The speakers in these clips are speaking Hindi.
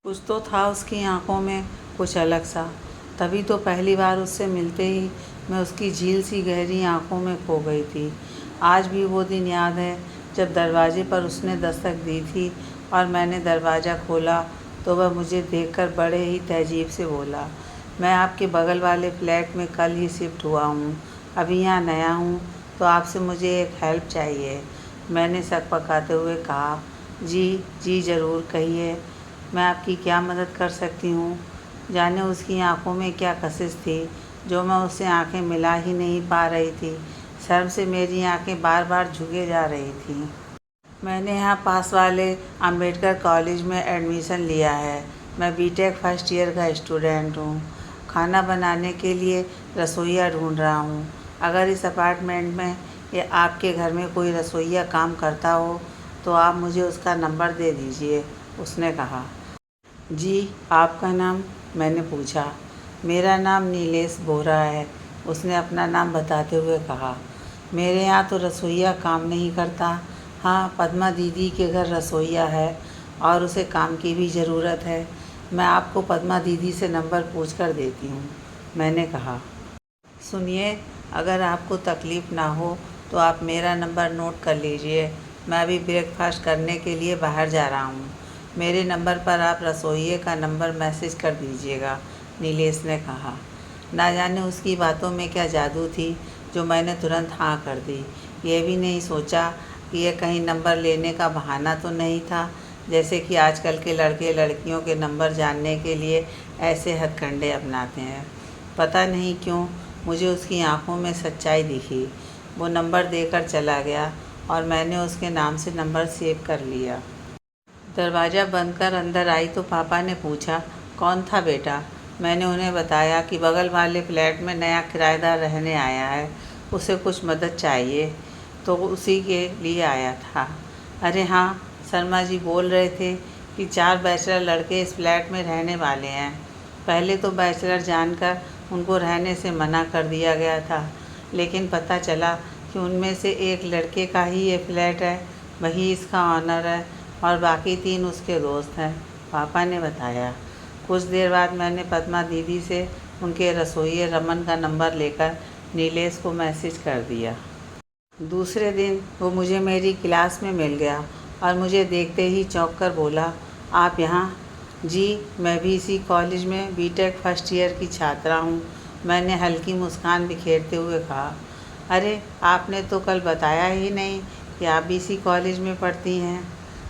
कुछ तो था उसकी आंखों में, कुछ अलग सा। तभी तो पहली बार उससे मिलते ही मैं उसकी झील सी गहरी आंखों में खो गई थी। आज भी वो दिन याद है जब दरवाजे पर उसने दस्तक दी थी और मैंने दरवाज़ा खोला तो वह मुझे देखकर बड़े ही तहज़ीब से बोला, मैं आपके बगल वाले फ्लैट में कल ही शिफ्ट हुआ हूँ, अभी यहाँ नया हूँ, तो आपसे मुझे एक हेल्प चाहिए। मैंने सक पकाते हुए कहा, जी जी ज़रूर कहिए, मैं आपकी क्या मदद कर सकती हूँ। जाने उसकी आंखों में क्या कशिश थी जो मैं उससे आंखें मिला ही नहीं पा रही थी। शर्म से मेरी आंखें बार बार झुके जा रही थीं। मैंने यहाँ पास वाले अंबेडकर कॉलेज में एडमिशन लिया है। मैं बीटेक फर्स्ट ईयर का स्टूडेंट हूँ। खाना बनाने के लिए रसोइया ढूंढ रहा हूँ। अगर इस अपार्टमेंट में या आपके घर में कोई रसोइया काम करता हो तो आप मुझे उसका नंबर दे दीजिए, उसने कहा। जी, आपका नाम? मैंने पूछा। मेरा नाम नीलेश बोरा है, उसने अपना नाम बताते हुए कहा। मेरे यहाँ तो रसोइया काम नहीं करता। हाँ, पद्मा दीदी के घर रसोइया है और उसे काम की भी ज़रूरत है। मैं आपको पद्मा दीदी से नंबर पूछ कर देती हूँ, मैंने कहा। सुनिए, अगर आपको तकलीफ़ ना हो तो आप मेरा नंबर नोट कर लीजिए। मैं अभी ब्रेकफास्ट करने के लिए बाहर जा रहा हूँ। मेरे नंबर पर आप रसोइये का नंबर मैसेज कर दीजिएगा, नीलेश ने कहा। ना जाने उसकी बातों में क्या जादू थी जो मैंने तुरंत हाँ कर दी। ये भी नहीं सोचा कि यह कहीं नंबर लेने का बहाना तो नहीं था, जैसे कि आजकल के लड़के लड़कियों के नंबर जानने के लिए ऐसे हथकंडे अपनाते हैं। पता नहीं क्यों मुझे उसकी आंखों में सच्चाई दिखी। वो नंबर देकर चला गया और मैंने उसके नाम से नंबर सेव कर लिया। दरवाज़ा बंद कर अंदर आई तो पापा ने पूछा, कौन था बेटा? मैंने उन्हें बताया कि बगल वाले फ्लैट में नया किराएदार रहने आया है, उसे कुछ मदद चाहिए तो उसी के लिए आया था। अरे हाँ, शर्मा जी बोल रहे थे कि 4 बैचलर लड़के इस फ्लैट में रहने वाले हैं। पहले तो बैचलर जानकर उनको रहने से मना कर दिया गया था, लेकिन पता चला कि उनमें से एक लड़के का ही ये फ्लैट है, वही इसका ऑनर है और बाकी 3 उसके दोस्त हैं, पापा ने बताया। कुछ देर बाद मैंने पद्मा दीदी से उनके रसोइये रमन का नंबर लेकर नीलेश को मैसेज कर दिया। दूसरे दिन वो मुझे मेरी क्लास में मिल गया और मुझे देखते ही चौंक कर बोला, आप यहाँ? जी, मैं भी इसी कॉलेज में बीटेक फर्स्ट ईयर की छात्रा हूँ, मैंने हल्की मुस्कान बिखेरते हुए कहा। अरे, आपने तो कल बताया ही नहीं कि आप भी इसी कॉलेज में पढ़ती हैं।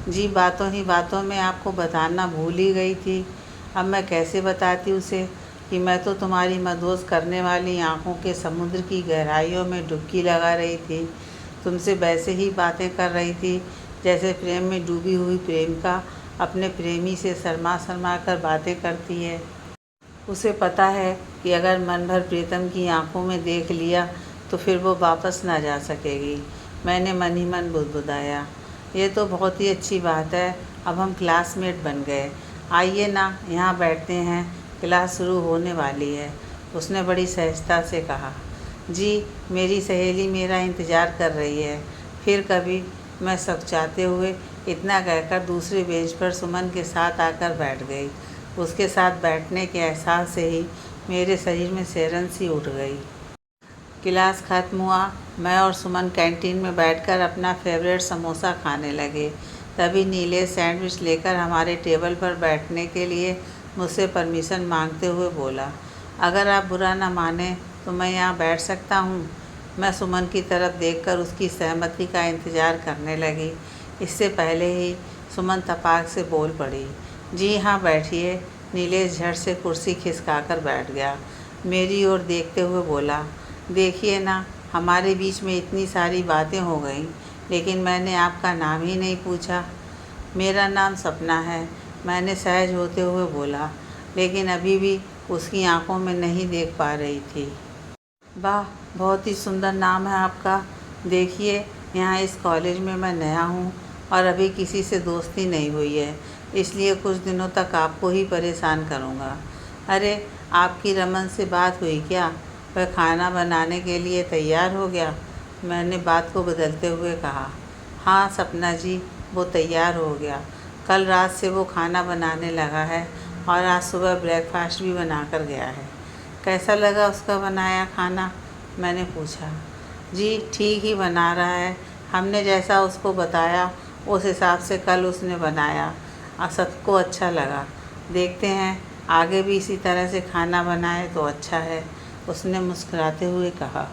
जी, बातों ही बातों में आपको बताना भूल ही गई थी। अब मैं कैसे बताती उसे कि मैं तो तुम्हारी मदोस करने वाली आँखों के समुद्र की गहराइयों में डुबकी लगा रही थी। तुमसे वैसे ही बातें कर रही थी जैसे प्रेम में डूबी हुई प्रेमिका अपने प्रेमी से शर्मा शर्मा कर बातें करती है। उसे पता है कि अगर मन भर प्रीतम की आंखों में देख लिया तो फिर वो वापस ना जा सकेगी। मैंने मन ही मन बुदबुदाया, ये तो बहुत ही अच्छी बात है, अब हम क्लासमेट बन गए। आइए ना, यहाँ बैठते हैं, क्लास शुरू होने वाली है, उसने बड़ी सहजता से कहा। जी, मेरी सहेली मेरा इंतज़ार कर रही है, फिर कभी, मैं सकचाते हुए इतना कहकर दूसरी बेंच पर सुमन के साथ आकर बैठ गई। उसके साथ बैठने के एहसास से ही मेरे शरीर में सिहरन सी उठ गई। क्लास ख़त्म हुआ, मैं और सुमन कैंटीन में बैठकर अपना फेवरेट समोसा खाने लगे। तभी नीलेश सैंडविच लेकर हमारे टेबल पर बैठने के लिए मुझसे परमिशन मांगते हुए बोला, अगर आप बुरा ना माने तो मैं यहाँ बैठ सकता हूँ। मैं सुमन की तरफ देखकर उसकी सहमति का इंतज़ार करने लगी। इससे पहले ही सुमन तपाक से बोल पड़ी, जी हाँ बैठिए। नीलेश झट से कुर्सी खिसकाकर बैठ गया। मेरी ओर देखते हुए बोला, देखिए ना, हमारे बीच में इतनी सारी बातें हो गईं, लेकिन मैंने आपका नाम ही नहीं पूछा। मेरा नाम सपना है, मैंने सहज होते हुए बोला, लेकिन अभी भी उसकी आंखों में नहीं देख पा रही थी। वाह, बहुत ही सुंदर नाम है आपका। देखिए, यहाँ इस कॉलेज में मैं नया हूँ और अभी किसी से दोस्ती नहीं हुई है, इसलिए कुछ दिनों तक आपको ही परेशान करूँगा। अरे, आपकी रमन से बात हुई क्या? वह खाना बनाने के लिए तैयार हो गया? मैंने बात को बदलते हुए कहा। हाँ सपना जी, वो तैयार हो गया। कल रात से वो खाना बनाने लगा है और आज सुबह ब्रेकफास्ट भी बना कर गया है। कैसा लगा उसका बनाया खाना? मैंने पूछा। जी ठीक ही बना रहा है, हमने जैसा उसको बताया उस हिसाब से कल उसने बनाया, सबको अच्छा लगा। देखते हैं आगे भी इसी तरह से खाना बनाए तो अच्छा है, उसने मुस्कुराते हुए कहा।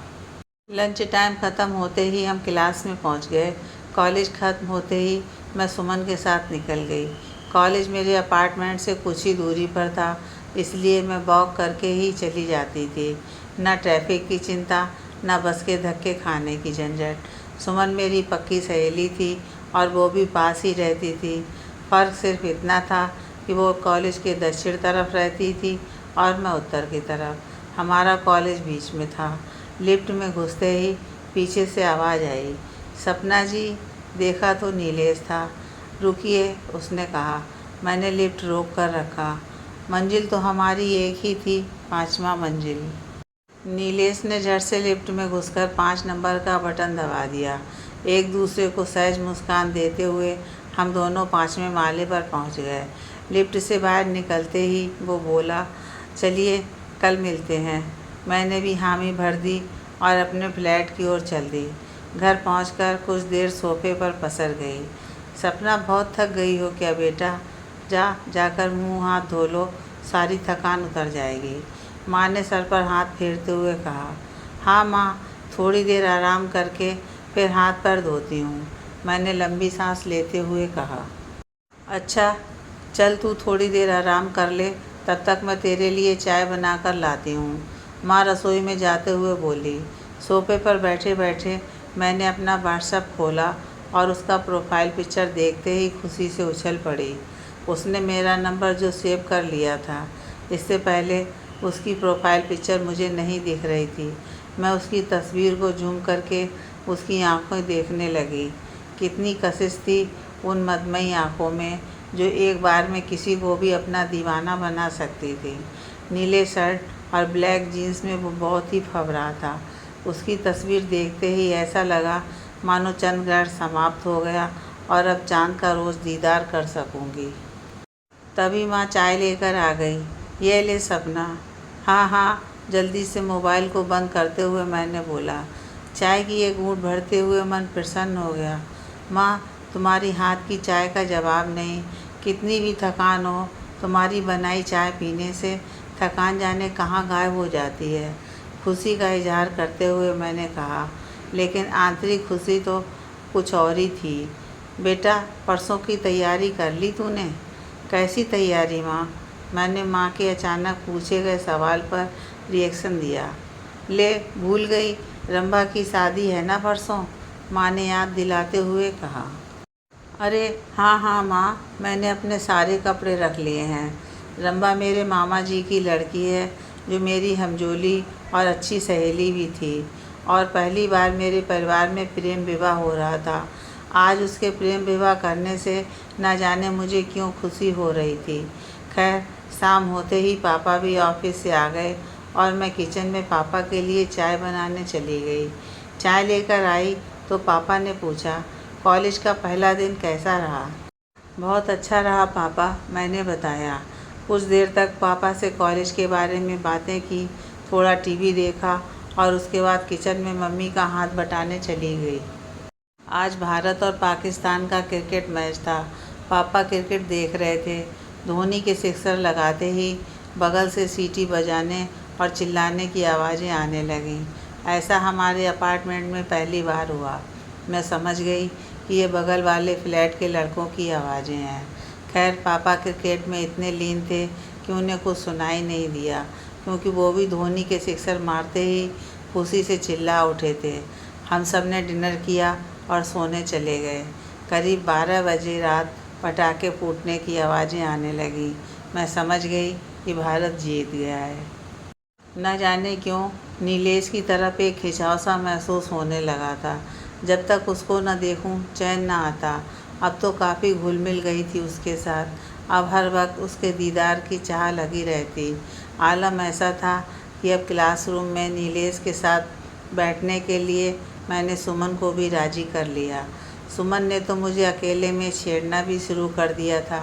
लंच टाइम ख़त्म होते ही हम क्लास में पहुंच गए। कॉलेज ख़त्म होते ही मैं सुमन के साथ निकल गई। कॉलेज मेरे अपार्टमेंट से कुछ ही दूरी पर था, इसलिए मैं वॉक करके ही चली जाती थी। न ट्रैफिक की चिंता, न बस के धक्के खाने की झंझट। सुमन मेरी पक्की सहेली थी और वो भी पास ही रहती थी। फ़र्क सिर्फ इतना था कि वो कॉलेज के दक्षिण तरफ रहती थी और मैं उत्तर की तरफ। हमारा कॉलेज बीच में था। लिफ्ट में घुसते ही पीछे से आवाज़ आई, सपना जी। देखा तो नीलेश था। रुकिए, उसने कहा। मैंने लिफ्ट रोक कर रखा। मंजिल तो हमारी एक ही थी, 5वां मंजिल। नीलेश ने झट से लिफ्ट में घुसकर 5 नंबर का बटन दबा दिया। एक दूसरे को सहज मुस्कान देते हुए हम दोनों 5वें माले पर पहुंच गए। लिफ्ट से बाहर निकलते ही वो बोला, चलिए कल मिलते हैं। मैंने भी हामी भर दी और अपने फ्लैट की ओर चल दी। घर पहुंचकर कुछ देर सोफे पर पसर गई। सपना, बहुत थक गई हो क्या बेटा? जाकर मुंह हाथ धो लो, सारी थकान उतर जाएगी। माँ ने सर पर हाथ फेरते हुए कहा। हाँ माँ, थोड़ी देर आराम करके फिर हाथ पैर धोती हूँ, मैंने लंबी सांस लेते हुए कहा। अच्छा चल, तू थोड़ी देर आराम कर ले, तब तक मैं तेरे लिए चाय बना कर लाती हूँ, माँ रसोई में जाते हुए बोली। सोफे पर बैठे बैठे मैंने अपना व्हाट्सएप खोला और उसका प्रोफाइल पिक्चर देखते ही खुशी से उछल पड़ी। उसने मेरा नंबर जो सेव कर लिया था, इससे पहले उसकी प्रोफाइल पिक्चर मुझे नहीं दिख रही थी। मैं उसकी तस्वीर को जूम करके उसकी आंखें देखने लगी। कितनी कशिश थी उन मदमई आंखों में, जो एक बार में किसी को भी अपना दीवाना बना सकती थी। नीले शर्ट और ब्लैक जीन्स में वो बहुत ही फबरा था। उसकी तस्वीर देखते ही ऐसा लगा मानो चंद्र ग्रहण समाप्त हो गया और अब चांद का रोज़ दीदार कर सकूंगी। तभी माँ चाय लेकर आ गई। ये ले सपना। हाँ हाँ, जल्दी से मोबाइल को बंद करते हुए मैंने बोला। चाय की एक घूंट भरते हुए मन प्रसन्न हो गया। माँ, तुम्हारी हाथ की चाय का जवाब नहीं। कितनी भी थकान हो, तुम्हारी बनाई चाय पीने से थकान जाने कहाँ गायब हो जाती है। खुशी का इजहार करते हुए मैंने कहा, लेकिन आंतरिक खुशी तो कुछ और ही थी। बेटा, परसों की तैयारी कर ली तूने? कैसी तैयारी माँ? मैंने माँ के अचानक पूछे गए सवाल पर रिएक्शन दिया। ले, भूल गई, रंभा की शादी है ना परसों, माँ ने याद दिलाते हुए कहा। अरे हाँ हाँ माँ, मैंने अपने सारे कपड़े रख लिए हैं। रंभा मेरे मामा जी की लड़की है, जो मेरी हमजोली और अच्छी सहेली भी थी, और पहली बार मेरे परिवार में प्रेम विवाह हो रहा था। आज उसके प्रेम विवाह करने से न जाने मुझे क्यों खुशी हो रही थी। खैर, शाम होते ही पापा भी ऑफिस से आ गए और मैं किचन में पापा के लिए चाय बनाने चली गई। चाय लेकर आई तो पापा ने पूछा, कॉलेज का पहला दिन कैसा रहा? बहुत अच्छा रहा पापा, मैंने बताया। कुछ देर तक पापा से कॉलेज के बारे में बातें की, थोड़ा टीवी देखा और उसके बाद किचन में मम्मी का हाथ बटाने चली गई। आज भारत और पाकिस्तान का क्रिकेट मैच था। पापा क्रिकेट देख रहे थे। धोनी के सिक्सर लगाते ही बगल से सीटी बजाने और चिल्लाने की आवाज़ें आने लगीं। ऐसा हमारे अपार्टमेंट में पहली बार हुआ। मैं समझ गई कि ये बगल वाले फ्लैट के लड़कों की आवाज़ें हैं। खैर, पापा क्रिकेट में इतने लीन थे कि उन्हें कुछ सुनाई नहीं दिया, क्योंकि वो भी धोनी के सिक्सर मारते ही खुशी से चिल्ला उठे थे। हम सब ने डिनर किया और सोने चले गए। करीब 12 बजे रात पटाखे फूटने की आवाज़ें आने लगीं। मैं समझ गई कि भारत जीत गया है। न जाने क्यों नीलेश की तरफ एक खिंचाव सा महसूस होने लगा था। जब तक उसको न देखूं चैन न आता। अब तो काफ़ी घुल मिल गई थी उसके साथ। अब हर वक्त उसके दीदार की चाह लगी रहती। आलम ऐसा था कि अब क्लासरूम में नीलेश के साथ बैठने के लिए मैंने सुमन को भी राज़ी कर लिया। सुमन ने तो मुझे अकेले में छेड़ना भी शुरू कर दिया था।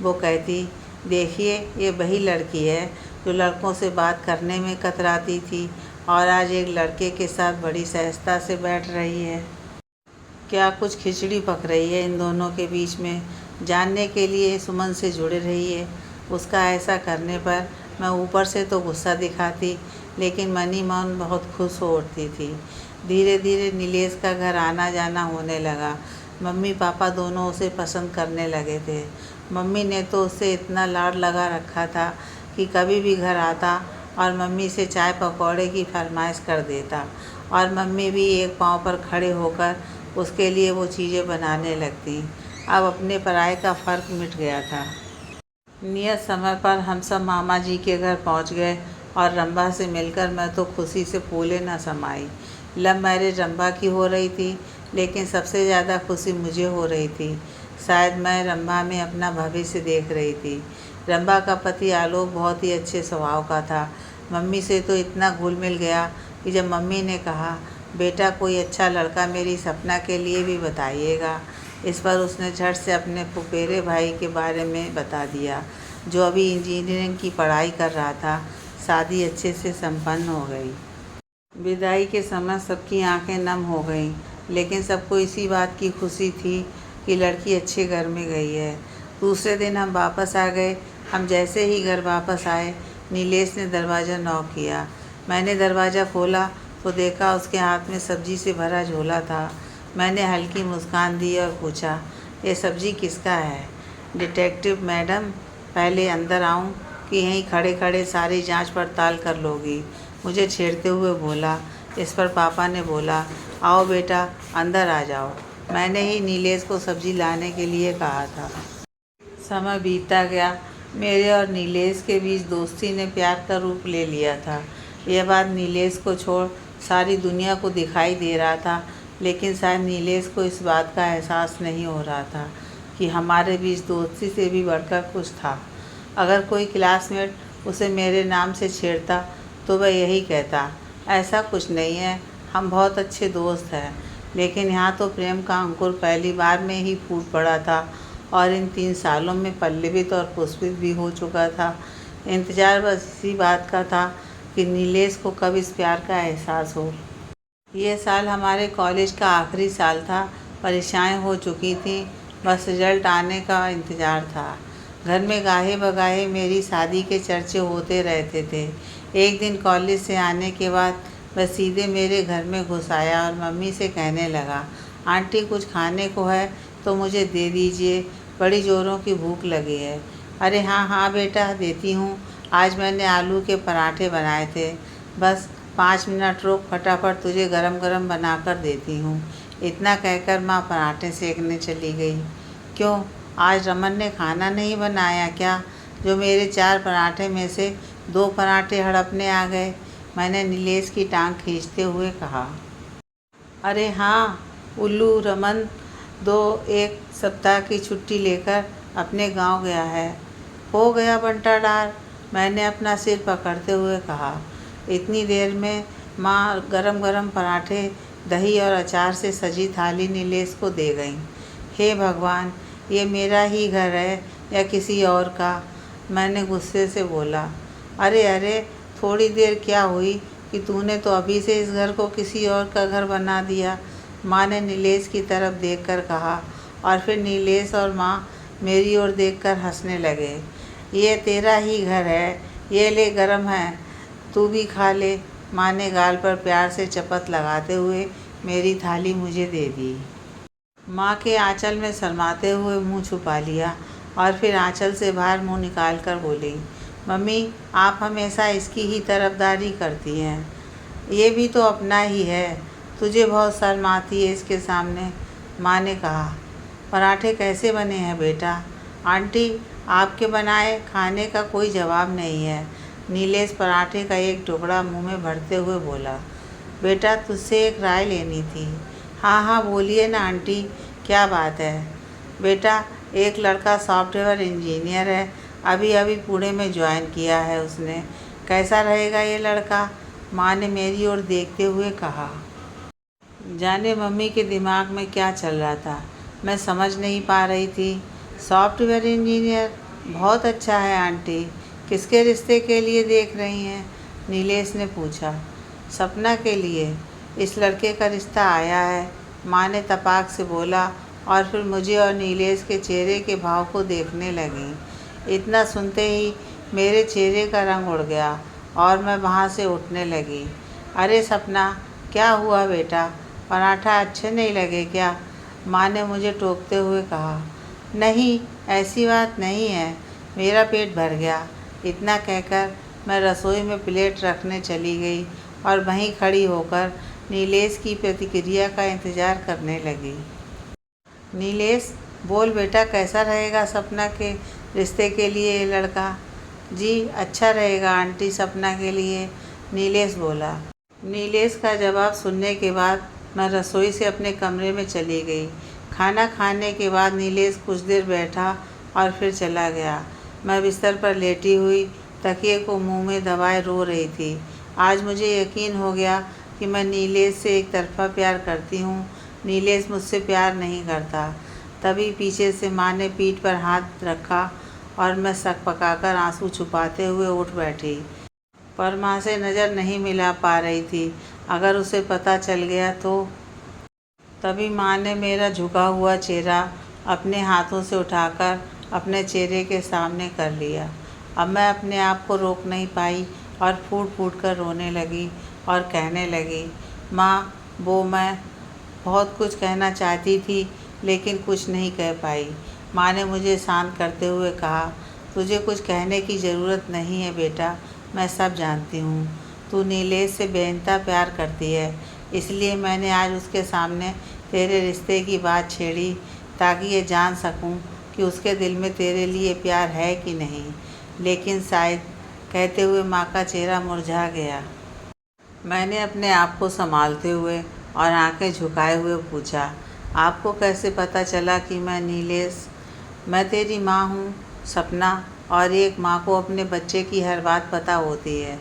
वो कहती, देखिए ये वही लड़की है जो लड़कों से बात करने में कतराती थी और आज एक लड़के के साथ बड़ी सहजता से बैठ रही है। क्या कुछ खिचड़ी पक रही है इन दोनों के बीच में? जानने के लिए सुमन से जुड़े रहिए। उसका ऐसा करने पर मैं ऊपर से तो गुस्सा दिखाती, लेकिन मनी मन बहुत खुश हो उठती थी। धीरे धीरे नीलेश का घर आना जाना होने लगा। मम्मी पापा दोनों उसे पसंद करने लगे थे। मम्मी ने तो उससे इतना लाड लगा रखा था कि कभी भी घर आता और मम्मी से चाय पकौड़े की फरमाइश कर देता और मम्मी भी एक पाँव पर खड़े होकर उसके लिए वो चीज़ें बनाने लगती। अब अपने पराये का फ़र्क मिट गया था। नियत समय पर हम सब मामा जी के घर पहुंच गए और रंभा से मिलकर मैं तो खुशी से फूले न समाई। लव मैरिज रंभा की हो रही थी, लेकिन सबसे ज़्यादा खुशी मुझे हो रही थी। शायद मैं रंभा में अपना भविष्य देख रही थी। रंभा का पति आलोक बहुत ही अच्छे स्वभाव का था। मम्मी से तो इतना घुल मिल गया कि जब मम्मी ने कहा, बेटा कोई अच्छा लड़का मेरी सपना के लिए भी बताइएगा, इस पर उसने झट से अपने फुफेरे भाई के बारे में बता दिया, जो अभी इंजीनियरिंग की पढ़ाई कर रहा था। शादी अच्छे से संपन्न हो गई। विदाई के समय सबकी आंखें नम हो गईं, लेकिन सबको इसी बात की खुशी थी कि लड़की अच्छे घर में गई है। दूसरे दिन हम वापस आ गए। हम जैसे ही घर वापस आए, नीलेश ने दरवाज़ा नॉक किया। मैंने दरवाज़ा खोला तो देखा उसके हाथ में सब्जी से भरा झोला था। मैंने हल्की मुस्कान दी और पूछा, ये सब्जी किसका है? डिटेक्टिव मैडम, पहले अंदर आऊं कि यहीं खड़े खड़े सारी जांच पड़ताल कर लोगी? मुझे छेड़ते हुए बोला। इस पर पापा ने बोला, आओ बेटा अंदर आ जाओ। मैंने ही नीलेश को सब्जी लाने के लिए कहा था। समय बीतता गया। मेरे और नीलेश के बीच दोस्ती ने प्यार का रूप ले लिया था। यह बात नीलेश को छोड़ सारी दुनिया को दिखाई दे रहा था, लेकिन शायद नीलेश को इस बात का एहसास नहीं हो रहा था कि हमारे बीच दोस्ती से भी बढ़कर कुछ था। अगर कोई क्लासमेट उसे मेरे नाम से छेड़ता तो वह यही कहता, ऐसा कुछ नहीं है, हम बहुत अच्छे दोस्त हैं। लेकिन यहाँ तो प्रेम का अंकुर पहली बार में ही फूट पड़ा था और इन 3 सालों में पल्लवित और पुष्पित भी हो चुका था। इंतज़ार बस इसी बात का था कि नीलेश को कब इस प्यार का एहसास हो। ये साल हमारे कॉलेज का आखिरी साल था। परीक्षाएं हो चुकी थीं, बस रिजल्ट आने का इंतज़ार था। घर में गाहे बगाहे मेरी शादी के चर्चे होते रहते थे। एक दिन कॉलेज से आने के बाद वह सीधे मेरे घर में घुस आया और मम्मी से कहने लगा, आंटी कुछ खाने को है तो मुझे दे दीजिए, बड़ी ज़ोरों की भूख लगी है। अरे हाँ हाँ बेटा देती हूँ, आज मैंने आलू के पराठे बनाए थे, बस 5 मिनट रुक, फटाफट तुझे गरम गरम बना कर देती हूँ। इतना कहकर माँ पराठे सेकने चली गई। क्यों, आज रमन ने खाना नहीं बनाया क्या, जो मेरे 4 पराठे में से 2 पराठे हड़पने आ गए? मैंने नीलेश की टांग खींचते हुए कहा। अरे हाँ उल्लू, रमन 1 सप्ताह की छुट्टी लेकर अपने गांव गया है। हो गया बंटाढार, मैंने अपना सिर पकड़ते हुए कहा। इतनी देर में माँ गरम गरम पराठे, दही और अचार से सजी थाली नीलेश को दे गईं। हे भगवान, ये मेरा ही घर है या किसी और का? मैंने गुस्से से बोला। अरे अरे, थोड़ी देर क्या हुई कि तूने तो अभी से इस घर को किसी और का घर बना दिया, माँ ने नीलेश की तरफ देखकर कहा और फिर नीलेश और माँ मेरी ओर देखकर हंसने लगे। ये तेरा ही घर है, ये ले गरम है, तू भी खा ले। माँ ने गाल पर प्यार से चपत लगाते हुए मेरी थाली मुझे दे दी। माँ के आंचल में शर्माते हुए मुंह छुपा लिया और फिर आंचल से बाहर मुंह निकाल कर बोली, मम्मी आप हमेशा इसकी ही तरफदारी करती हैं, ये भी तो अपना ही है, तुझे बहुत शर्म आती है इसके सामने। माँ ने कहा। पराठे कैसे बने हैं बेटा? आंटी आपके बनाए खाने का कोई जवाब नहीं है। नीलेश पराठे का एक टुकड़ा मुंह में भरते हुए बोला। बेटा तुझसे एक राय लेनी थी। हाँ हाँ बोलिए ना आंटी, क्या बात है? बेटा एक लड़का सॉफ्टवेयर इंजीनियर है, अभी अभी पुणे में ज्वाइन किया है उसने। कैसा रहेगा ये लड़का? माँ ने मेरी ओर देखते हुए कहा। जाने मम्मी के दिमाग में क्या चल रहा था। मैं समझ नहीं पा रही थी। सॉफ्टवेयर इंजीनियर, बहुत अच्छा है आंटी। किसके रिश्ते के लिए देख रही हैं? नीलेश ने पूछा। सपना के लिए। इस लड़के का रिश्ता आया है, माँ ने तपाक से बोला और फिर मुझे और नीलेश के चेहरे के भाव को देखने लगी। इतना सुनते ही मेरे चेहरे का रंग उड़ गया और मैं वहाँ से उठने लगी। अरे सपना, क्या हुआ बेटा? पराठा अच्छे नहीं लगे क्या? माँ ने मुझे टोकते हुए कहा। नहीं, ऐसी बात नहीं है, मेरा पेट भर गया। इतना कहकर मैं रसोई में प्लेट रखने चली गई और वहीं खड़ी होकर नीलेश की प्रतिक्रिया का इंतज़ार करने लगी। नीलेश, बोल बेटा, कैसा रहेगा सपना के रिश्ते के लिए ये लड़का? जी, अच्छा रहेगा आंटी सपना के लिए, नीलेश बोला। नीलेश का जवाब सुनने के बाद मैं रसोई से अपने कमरे में चली गई। खाना खाने के बाद नीलेश कुछ देर बैठा और फिर चला गया। मैं बिस्तर पर लेटी हुई तकिए को मुंह में दबाए रो रही थी। आज मुझे यकीन हो गया कि मैं नीलेश से एक तरफा प्यार करती हूँ। नीलेश मुझसे प्यार नहीं करता। तभी पीछे से माँ ने पीठ पर हाथ रखा और मैं सक पकाकर आंसू छुपाते हुए उठ बैठी। पर माँ से नज़र नहीं मिला पा रही थी। अगर उसे पता चल गया तो? तभी माँ ने मेरा झुका हुआ चेहरा अपने हाथों से उठाकर अपने चेहरे के सामने कर लिया। अब मैं अपने आप को रोक नहीं पाई और फूट फूट कर रोने लगी और कहने लगी, माँ, वो मैं बहुत कुछ कहना चाहती थी लेकिन कुछ नहीं कह पाई। माँ ने मुझे शांत करते हुए कहा, तुझे कुछ कहने की ज़रूरत नहीं है बेटा, मैं सब जानती हूँ। तू नीलेश से बेइंतहा प्यार करती है, इसलिए मैंने आज उसके सामने तेरे रिश्ते की बात छेड़ी ताकि ये जान सकूं कि उसके दिल में तेरे लिए प्यार है कि नहीं। लेकिन शायद, कहते हुए माँ का चेहरा मुरझा गया। मैंने अपने आप को संभालते हुए और आंखें झुकाए हुए पूछा, आपको कैसे पता चला कि मैं तेरी माँ हूँ सपना, और एक माँ को अपने बच्चे की हर बात पता होती है।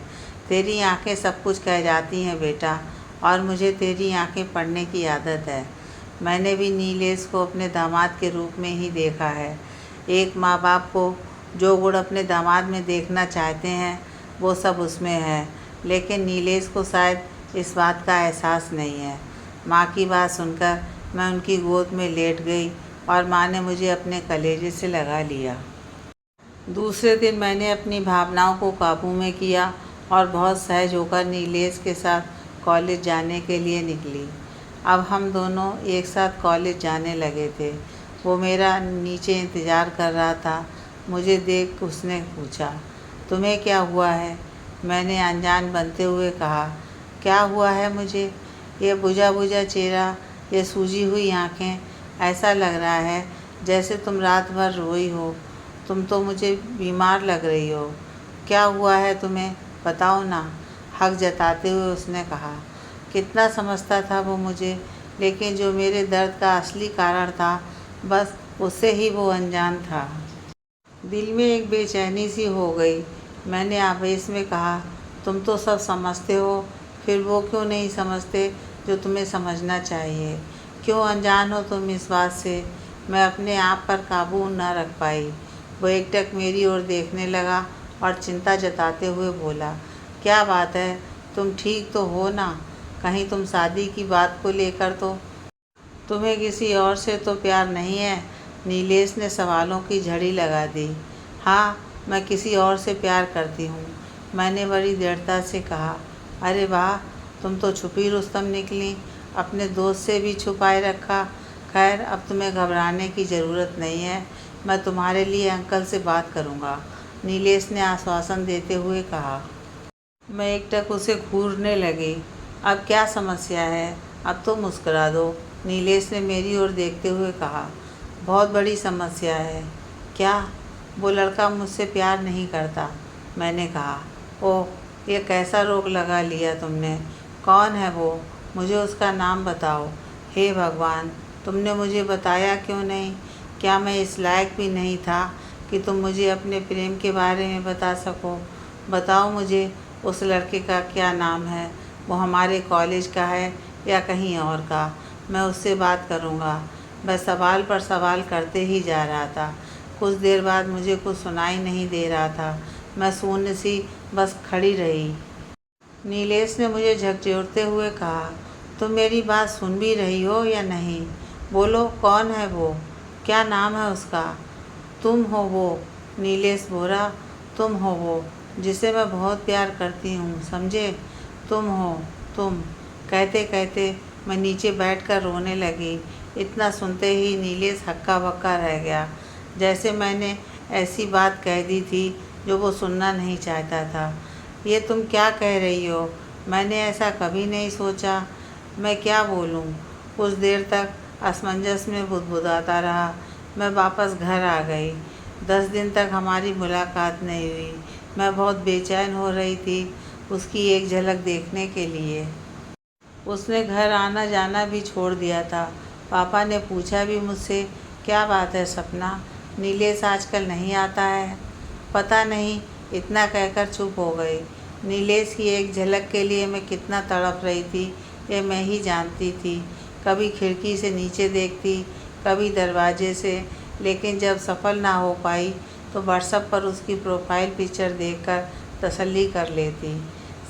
तेरी आंखें सब कुछ कह जाती हैं बेटा, और मुझे तेरी आंखें पढ़ने की आदत है। मैंने भी नीलेश को अपने दामाद के रूप में ही देखा है। एक माँ बाप को जो गुण अपने दामाद में देखना चाहते हैं वो सब उसमें है, लेकिन नीलेश को शायद इस बात का एहसास नहीं है। माँ की बात सुनकर मैं उनकी गोद में लेट गई और माँ ने मुझे अपने कलेजे से लगा लिया। दूसरे दिन मैंने अपनी भावनाओं को काबू में किया और बहुत सहज होकर नीलेश के साथ कॉलेज जाने के लिए निकली। अब हम दोनों एक साथ कॉलेज जाने लगे थे। वो मेरा नीचे इंतज़ार कर रहा था। मुझे देख उसने पूछा, तुम्हें क्या हुआ है? मैंने अनजान बनते हुए कहा, क्या हुआ है मुझे? ये बुझा बुझा चेहरा, ये सूजी हुई आँखें, ऐसा लग रहा है जैसे तुम रात भर रोई हो। तुम तो मुझे बीमार लग रही हो। क्या हुआ है तुम्हें, बताओ ना, हक जताते हुए उसने कहा। कितना समझता था वो मुझे, लेकिन जो मेरे दर्द का असली कारण था, बस उससे ही वो अनजान था। दिल में एक बेचैनी सी हो गई। मैंने आवेश में कहा, तुम तो सब समझते हो, फिर वो क्यों नहीं समझते जो तुम्हें समझना चाहिए? क्यों अनजान हो तुम इस बात से? मैं अपने आप पर काबू न रख पाई। वो एकटक मेरी ओर देखने लगा और चिंता जताते हुए बोला, क्या बात है, तुम ठीक तो हो ना? कहीं तुम शादी की बात को लेकर तो? तुम्हें किसी और से तो प्यार नहीं है? नीलेश ने सवालों की झड़ी लगा दी। हाँ, मैं किसी और से प्यार करती हूँ, मैंने बड़ी दृढ़ता से कहा। अरे वाह, तुम तो छुपी रुस्तम निकली, अपने दोस्त से भी छुपाए रखा। खैर, अब तुम्हें घबराने की ज़रूरत नहीं है, मैं तुम्हारे लिए अंकल से बात करूँगा, नीलेश ने आश्वासन देते हुए कहा। मैं एकटक उसे घूरने लगी। अब क्या समस्या है? अब तो मुस्कुरा दो, नीलेश ने मेरी ओर देखते हुए कहा। बहुत बड़ी समस्या है। क्या? वो लड़का मुझसे प्यार नहीं करता, मैंने कहा। ओह, ये कैसा रोग लगा लिया तुमने? कौन है वो? मुझे उसका नाम बताओ। हे भगवान, तुमने मुझे बताया क्यों नहीं? क्या मैं इस लायक भी नहीं था कि तुम मुझे अपने प्रेम के बारे में बता सको? बताओ मुझे, उस लड़के का क्या नाम है? वो हमारे कॉलेज का है या कहीं और का? मैं उससे बात करूँगा। वह सवाल पर सवाल करते ही जा रहा था। कुछ देर बाद मुझे कुछ सुनाई नहीं दे रहा था। मैं शून्य सी बस खड़ी रही। नीलेश ने मुझे झकझोरते हुए कहा, तुम मेरी बात सुन भी रही हो या नहीं? बोलो, कौन है वो? क्या नाम है उसका? तुम हो वो, नीलेश बोला। तुम हो वो जिसे मैं बहुत प्यार करती हूँ, समझे? तुम हो, तुम। कहते कहते मैं नीचे बैठकर रोने लगी। इतना सुनते ही नीलेश हक्का बक्का रह गया, जैसे मैंने ऐसी बात कह दी थी जो वो सुनना नहीं चाहता था। ये तुम क्या कह रही हो? मैंने ऐसा कभी नहीं सोचा। मैं क्या बोलूँ? कुछ देर तक असमंजस में बुदबुदाता रहा। मैं वापस घर आ गई। 10 दिन तक हमारी मुलाकात नहीं हुई। मैं बहुत बेचैन हो रही थी उसकी एक झलक देखने के लिए। उसने घर आना जाना भी छोड़ दिया था। पापा ने पूछा भी मुझसे, क्या बात है सपना, नीलेश आजकल नहीं आता है? पता नहीं, इतना कहकर चुप हो गई। नीलेश की एक झलक के लिए मैं कितना तड़प रही थी ये मैं ही जानती थी। कभी खिड़की से नीचे देखती, कभी दरवाजे से, लेकिन जब सफल ना हो पाई तो व्हाट्सएप पर उसकी प्रोफाइल पिक्चर देखकर तसल्ली कर लेती।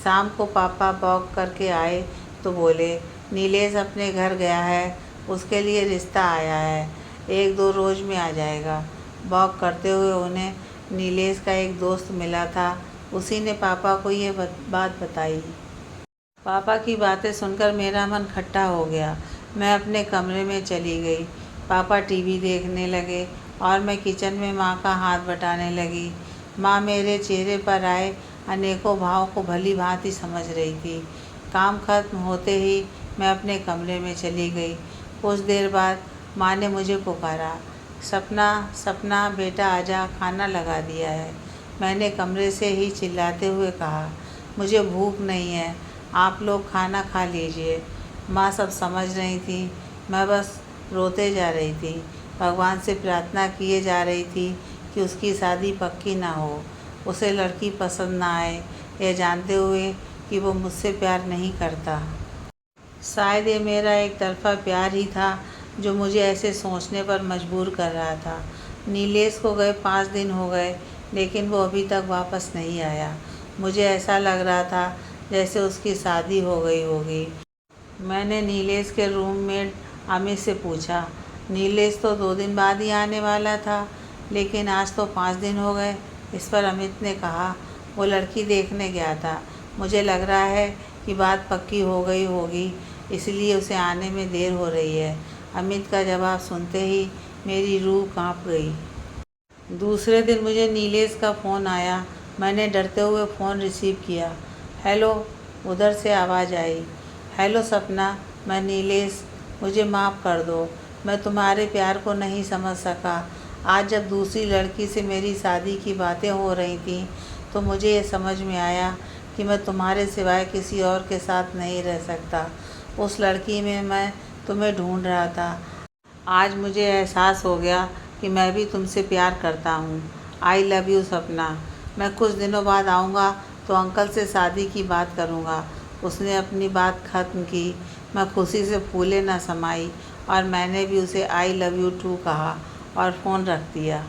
शाम को पापा वॉक करके आए तो बोले, नीलेश अपने घर गया है, उसके लिए रिश्ता आया है, 1-2 रोज़ में आ जाएगा। वॉक करते हुए उन्हें नीलेश का एक दोस्त मिला था, उसी ने पापा को ये बात बताई। पापा की बातें सुनकर मेरा मन खट्टा हो गया। मैं अपने कमरे में चली गई। पापा टीवी देखने लगे और मैं किचन में माँ का हाथ बटाने लगी। माँ मेरे चेहरे पर आए अनेकों भाव को भली भांति समझ रही थी। काम खत्म होते ही मैं अपने कमरे में चली गई। कुछ देर बाद माँ ने मुझे पुकारा, सपना, सपना बेटा आजा, खाना लगा दिया है। मैंने कमरे से ही चिल्लाते हुए कहा, मुझे भूख नहीं है, आप लोग खाना खा लीजिए। माँ सब समझ रही थी, मैं बस रोते जा रही थी। भगवान से प्रार्थना किए जा रही थी कि उसकी शादी पक्की ना हो, उसे लड़की पसंद ना आए, यह जानते हुए कि वो मुझसे प्यार नहीं करता। शायद ये मेरा एक तरफा प्यार ही था जो मुझे ऐसे सोचने पर मजबूर कर रहा था। नीलेश को गए 5 दिन हो गए, लेकिन वो अभी तक वापस नहीं आया। मुझे ऐसा लग रहा था जैसे उसकी शादी हो गई होगी। मैंने नीलेश के रूममेट अमित से पूछा, नीलेश तो 2 दिन बाद ही आने वाला था, लेकिन आज तो 5 दिन हो गए। इस पर अमित ने कहा, वो लड़की देखने गया था, मुझे लग रहा है कि बात पक्की हो गई होगी, इसलिए उसे आने में देर हो रही है। अमित का जवाब सुनते ही मेरी रूह कांप गई। दूसरे दिन मुझे नीलेश का फ़ोन आया। मैंने डरते हुए फ़ोन रिसीव किया। हेलो, उधर से आवाज़ आई। हेलो सपना, मैं नीलेश, मुझे माफ़ कर दो, मैं तुम्हारे प्यार को नहीं समझ सका। आज जब दूसरी लड़की से मेरी शादी की बातें हो रही थीं तो मुझे ये समझ में आया कि मैं तुम्हारे सिवाय किसी और के साथ नहीं रह सकता। उस लड़की में मैं तुम्हें ढूंढ रहा था। आज मुझे एहसास हो गया कि मैं भी तुमसे प्यार करता हूँ। आई लव यू सपना। मैं कुछ दिनों बाद आऊँगा तो अंकल से शादी की बात करूँगा। उसने अपनी बात ख़त्म की। मैं खुशी से फूले न समाई और मैंने भी उसे आई लव यू टू कहा और फ़ोन रख दिया।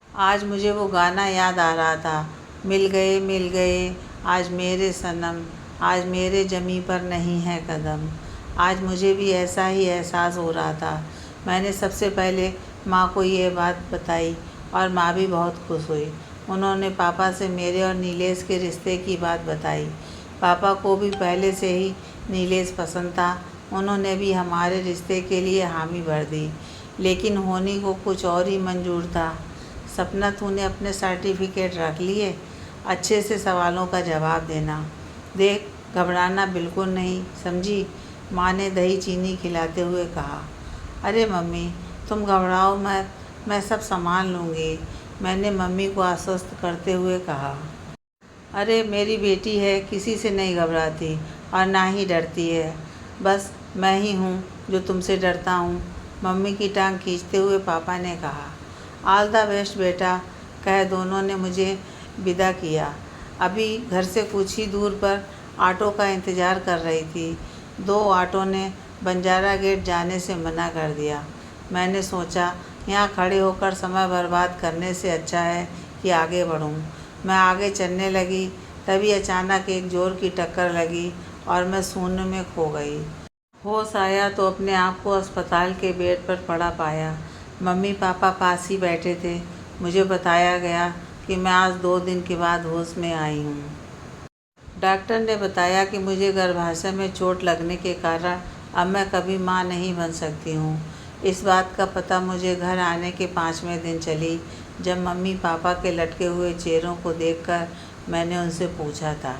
आज मुझे वो गाना याद आ रहा था, मिल गए आज मेरे सनम, आज मेरे ज़मीं पर नहीं है कदम। आज मुझे भी ऐसा ही एहसास हो रहा था। मैंने सबसे पहले माँ को ये बात बताई और माँ भी बहुत खुश हुई। उन्होंने पापा से मेरे और नीलेश के रिश्ते की बात बताई। पापा को भी पहले से ही नीलेश पसंद था। उन्होंने भी हमारे रिश्ते के लिए हामी भर दी, लेकिन होनी को कुछ और ही मंजूर था। सपना, तूने अपने सर्टिफिकेट रख लिए? अच्छे से सवालों का जवाब देना। देख, घबराना बिल्कुल नहीं, समझी? माँ ने दही चीनी खिलाते हुए कहा। अरे मम्मी, तुम घबराओ मत, मैं सब संभाल लूँगी, मैंने मम्मी को आश्वस्त करते हुए कहा। अरे मेरी बेटी है, किसी से नहीं घबराती और ना ही डरती है। बस मैं ही हूँ जो तुमसे डरता हूँ, मम्मी की टांग खींचते हुए पापा ने कहा। ऑल द बेस्ट बेटा, कह दोनों ने मुझे विदा किया। अभी घर से कुछ ही दूर पर ऑटो का इंतज़ार कर रही थी। 2 ऑटो ने बंजारा गेट जाने से मना कर दिया। मैंने सोचा यहाँ खड़े होकर समय बर्बाद करने से अच्छा है कि आगे बढ़ूँ। मैं आगे चलने लगी, तभी अचानक एक ज़ोर की टक्कर लगी और मैं शून्य में खो गई। होश आया तो अपने आप को अस्पताल के बेड पर पड़ा पाया। मम्मी पापा पास ही बैठे थे। मुझे बताया गया कि मैं आज 2 दिन के बाद होश में आई हूँ। डॉक्टर ने बताया कि मुझे गर्भाशय में चोट लगने के कारण अब मैं कभी माँ नहीं बन सकती हूँ। इस बात का पता मुझे घर आने के 5वें दिन चली, जब मम्मी पापा के लटके हुए चेहरों को देखकर मैंने उनसे पूछा था।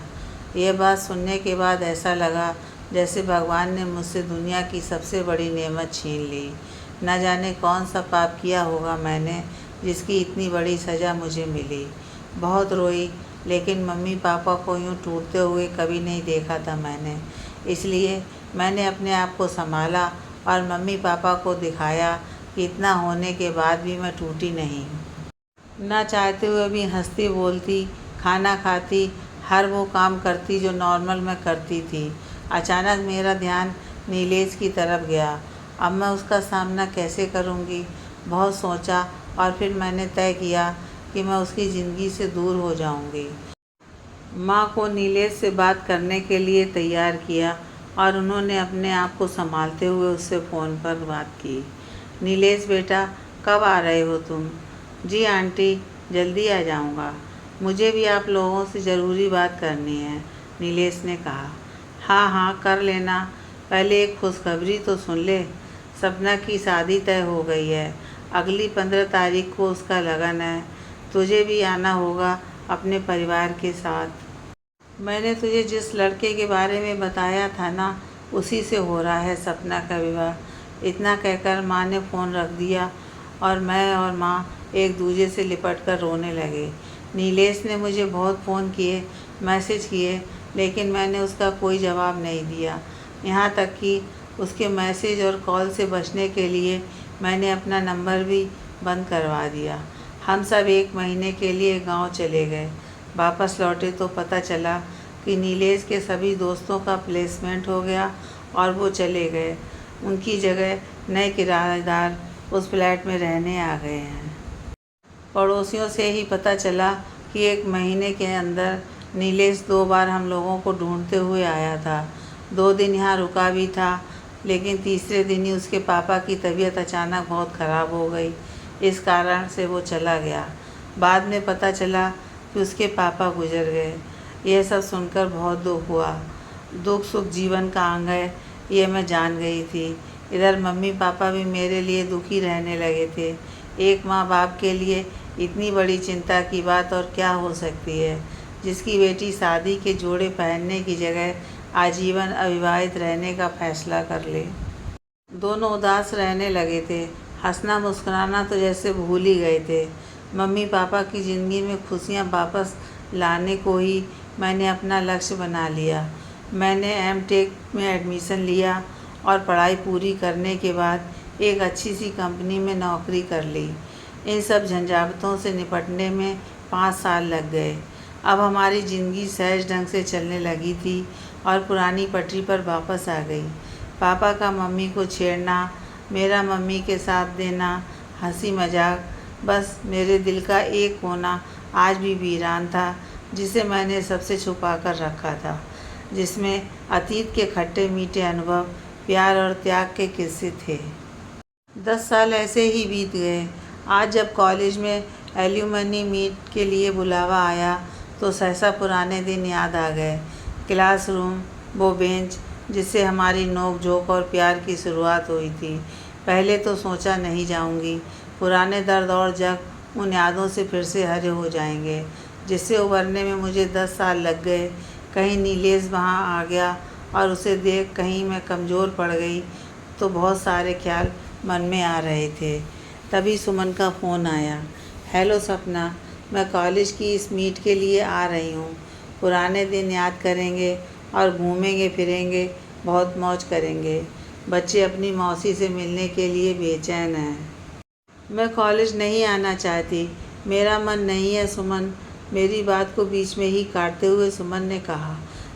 यह बात सुनने के बाद ऐसा लगा जैसे भगवान ने मुझसे दुनिया की सबसे बड़ी नेमत छीन ली। न जाने कौन सा पाप किया होगा मैंने, जिसकी इतनी बड़ी सज़ा मुझे मिली। बहुत रोई, लेकिन मम्मी पापा को यूँ टूटते हुए कभी नहीं देखा था मैंने। इसलिए मैंने अपने आप को संभाला और मम्मी पापा को दिखाया कि इतना होने के बाद भी मैं टूटी नहीं। ना चाहते हुए भी हंसती बोलती, खाना खाती, हर वो काम करती जो नॉर्मल मैं करती थी। अचानक मेरा ध्यान नीलेश की तरफ गया। अब मैं उसका सामना कैसे करूँगी? बहुत सोचा और फिर मैंने तय किया कि मैं उसकी ज़िंदगी से दूर हो जाऊँगी। माँ को नीलेश से बात करने के लिए तैयार किया और उन्होंने अपने आप को संभालते हुए उससे फ़ोन पर बात की। नीलेश बेटा, कब आ रहे हो तुम? जी आंटी, जल्दी आ जाऊँगा। मुझे भी आप लोगों से ज़रूरी बात करनी है, नीलेश ने कहा। हाँ हाँ, कर लेना। पहले एक खुशखबरी तो सुन ले। सपना की शादी तय हो गई है। अगली 15 तारीख को उसका लगन है। तुझे भी आना होगा अपने परिवार के साथ। मैंने तुझे जिस लड़के के बारे में बताया था ना, उसी से हो रहा है सपना का विवाह। इतना कहकर माँ ने फ़ोन रख दिया और मैं और माँ एक दूसरे से लिपट कर रोने लगे। नीलेश ने मुझे बहुत फ़ोन किए, मैसेज किए, लेकिन मैंने उसका कोई जवाब नहीं दिया। यहाँ तक कि उसके मैसेज और कॉल से बचने के लिए मैंने अपना नंबर भी बंद करवा दिया। हम सब 1 महीने के लिए गांव चले गए। वापस लौटे तो पता चला कि नीलेश के सभी दोस्तों का प्लेसमेंट हो गया और वो चले गए। उनकी जगह नए किराएदार उस फ्लैट में रहने आ गए हैं। पड़ोसियों से ही पता चला कि 1 महीने के अंदर नीलेश 2 बार हम लोगों को ढूंढते हुए आया था। 2 दिन यहाँ रुका भी था, लेकिन तीसरे दिन ही उसके पापा की तबीयत अचानक बहुत ख़राब हो गई। इस कारण से वो चला गया। बाद में पता चला कि उसके पापा गुजर गए। यह सब सुनकर बहुत दुख हुआ। दुख सुख जीवन का अंग है, ये मैं जान गई थी। इधर मम्मी पापा भी मेरे लिए दुखी रहने लगे थे। एक माँ बाप के लिए इतनी बड़ी चिंता की बात और क्या हो सकती है, जिसकी बेटी शादी के जोड़े पहनने की जगह आजीवन अविवाहित रहने का फैसला कर ले। दोनों उदास रहने लगे थे। हंसना मुस्कुराना तो जैसे भूल ही गए थे। मम्मी पापा की ज़िंदगी में खुशियाँ वापस लाने को ही मैंने अपना लक्ष्य बना लिया। मैंने एमटेक में एडमिशन लिया और पढ़ाई पूरी करने के बाद एक अच्छी सी कंपनी में नौकरी कर ली। इन सब झंझावतों से निपटने में 5 साल लग गए। अब हमारी ज़िंदगी सहज ढंग से चलने लगी थी और पुरानी पटरी पर वापस आ गई। पापा का मम्मी को छेड़ना, मेरा मम्मी के साथ देना, हंसी मजाक, बस मेरे दिल का एक कोना आज भी वीरान था, जिसे मैंने सबसे छुपा कर रखा था, जिसमें अतीत के खट्टे मीठे अनुभव, प्यार और त्याग के किस्से थे। 10 साल ऐसे ही बीत गए। आज जब कॉलेज में एल्यूमनी मीट के लिए बुलावा आया तो सहसा पुराने दिन याद आ गए। क्लासरूम, वो बेंच जिससे हमारी नोक झोंक और प्यार की शुरुआत हुई थी। पहले तो सोचा नहीं जाऊंगी, पुराने दर्द और जख्म उन यादों से फिर से हरे हो जाएंगे, जिससे उभरने में मुझे 10 साल लग गए। कहीं नीलेश वहाँ आ गया और उसे देख कहीं मैं कमज़ोर पड़ गई, तो बहुत सारे ख्याल मन में आ रहे थे। तभी सुमन का फ़ोन आया। हेलो सपना, मैं कॉलेज की इस मीट के लिए आ रही हूँ। पुराने दिन याद करेंगे और घूमेंगे फिरेंगे, बहुत मौज करेंगे। बच्चे अपनी मौसी से मिलने के लिए बेचैन हैं। मैं कॉलेज नहीं आना चाहती, मेरा मन नहीं है सुमन, मेरी बात को बीच में ही काटते हुए सुमन ने कहा।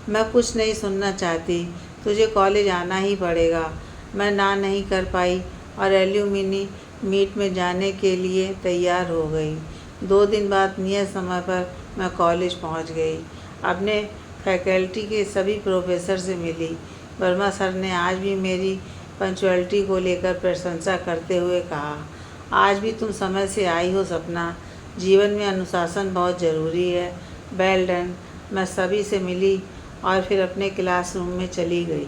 मैं कुछ नहीं सुनना चाहती, तुझे कॉलेज आना ही पड़ेगा। मैं ना नहीं कर पाई और एल्यूमिनी मीट में जाने के लिए तैयार हो गई। 2 दिन बाद नियत समय पर मैं कॉलेज पहुंच गई। अपने फैकल्टी के सभी प्रोफेसर से मिली। वर्मा सर ने आज भी मेरी पंक्चुअलिटी को लेकर प्रशंसा करते हुए कहा, आज भी तुम समय से आई हो सपना। जीवन में अनुशासन बहुत ज़रूरी है। Well done. मैं सभी से मिली और फिर अपने क्लासरूम में चली गई,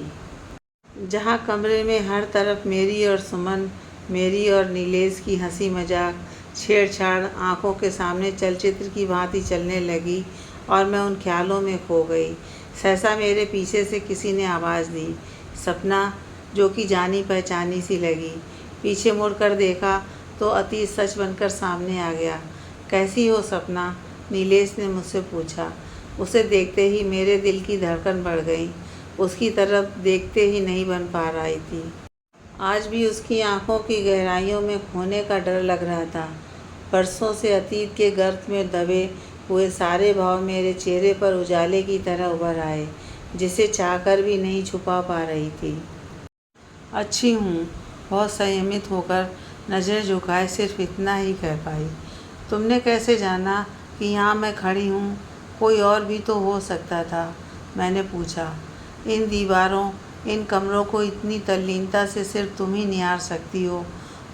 जहाँ कमरे में हर तरफ मेरी और सुमन, मेरी और नीलेश की हंसी मजाक, छेड़छाड़ आंखों के सामने चलचित्र की भांति चलने लगी और मैं उन ख्यालों में खो गई। सहसा मेरे पीछे से किसी ने आवाज़ दी, सपना, जो कि जानी पहचानी सी लगी। पीछे मुड़कर देखा तो अतीत सच बनकर सामने आ गया। कैसी हो सपना? नीलेश ने मुझसे पूछा। उसे देखते ही मेरे दिल की धड़कन बढ़ गई। उसकी तरफ देखते ही नहीं बन पा रही थी। आज भी उसकी आंखों की गहराइयों में खोने का डर लग रहा था। बरसों से अतीत के गर्त में दबे हुए सारे भाव मेरे चेहरे पर उजाले की तरह उभर आए, जिसे चाहकर भी नहीं छुपा पा रही थी। अच्छी हूँ, बहुत संयमित होकर नज़र झुकाए सिर्फ इतना ही कह पाई। तुमने कैसे जाना कि यहाँ मैं खड़ी हूँ? कोई और भी तो हो सकता था, मैंने पूछा। इन दीवारों, इन कमरों को इतनी तल्लीनता से सिर्फ तुम ही निहार सकती हो,